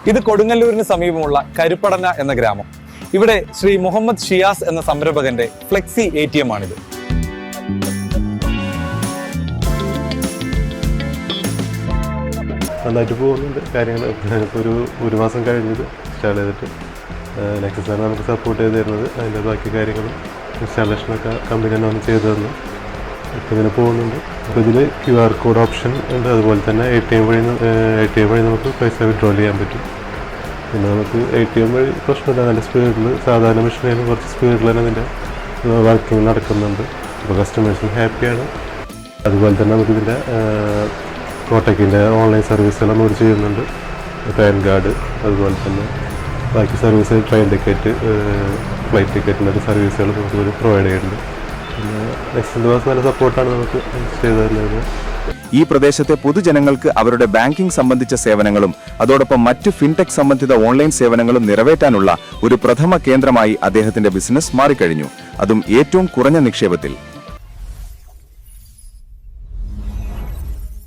ഇത് കൊടുങ്ങല്ലൂരിന് സമീപമുള്ള കരുപ്പടന എന്ന ഗ്രാമം. ഇവിടെ ശ്രീ മുഹമ്മദ് ഷിയാസ് എന്ന സംരംഭകന്റെ ഫ്ലെക്സി ATM ആണിത്. നന്നായിട്ട് പോകുന്നുണ്ട് കാര്യങ്ങൾ. ഇപ്പോൾ ഒരു മാസം കഴിഞ്ഞത് ഇൻസ്റ്റാൾ ചെയ്തിട്ട് നെക്സസാണ് നമുക്ക് സപ്പോർട്ട് ചെയ്ത് തരുന്നത്. അതിൻ്റെ ബാക്കി കാര്യങ്ങളും ഇൻസ്റ്റാളേഷനൊക്കെ കമ്പനി തന്നെ വന്ന് ചെയ്തു തന്നു. ഇപ്പോൾ ഇങ്ങനെ പോകുന്നുണ്ട്. അപ്പോൾ ഇതിൽ QR കോഡ് ഓപ്ഷൻ ഉണ്ട്. അതുപോലെ തന്നെ ATM വഴി നമുക്ക് പൈസ വിഡ്രോൾ ചെയ്യാൻ പറ്റും. പിന്നെ നമുക്ക് ATM വഴി പ്രശ്നമില്ല, നല്ല സ്പീഡിൽ, സാധാരണ മെഷീനായാലും കുറച്ച് സ്പീഡിൽ തന്നെ അതിൻ്റെ വർക്കിംഗ് നടക്കുന്നുണ്ട്. അപ്പോൾ കസ്റ്റമേഴ്സും ഹാപ്പിയാണ്. അതുപോലെ തന്നെ നമുക്കിതിൻ്റെ കോട്ടക്കിൻ്റെ ഓൺലൈൻ സർവീസുകൾ നമ്മൾ ചെയ്യുന്നുണ്ട്. പാൻ കാർഡ്, അതുപോലെ തന്നെ ബാക്കി സർവീസ്, ട്രെയിൻ ടിക്കറ്റ്, ഫ്ലൈറ്റ് ടിക്കറ്റിൻ്റെ സർവീസുകൾ നമുക്ക് പ്രൊവൈഡ് ചെയ്യുന്നുണ്ട്. പിന്നെ നെക്സ്റ്റ് മാസം നല്ല സപ്പോർട്ടാണ് നമുക്ക് ചെയ്തു തരുന്നത്. ഈ പ്രദേശത്തെ പൊതുജനങ്ങൾക്ക് അവരുടെ ബാങ്കിംഗ് സംബന്ധിച്ച സേവനങ്ങളും അതോടൊപ്പം മറ്റ് ഫിൻടെക് സംബന്ധിത ഓൺലൈൻ സേവനങ്ങളും നിറവേറ്റാനുള്ള ഒരു പ്രഥമ കേന്ദ്രമായി അദ്ദേഹത്തിന്റെ ബിസിനസ് മാറിക്കഴിഞ്ഞു. അതും ഏറ്റവും കുറഞ്ഞ നിക്ഷേപത്തിൽ.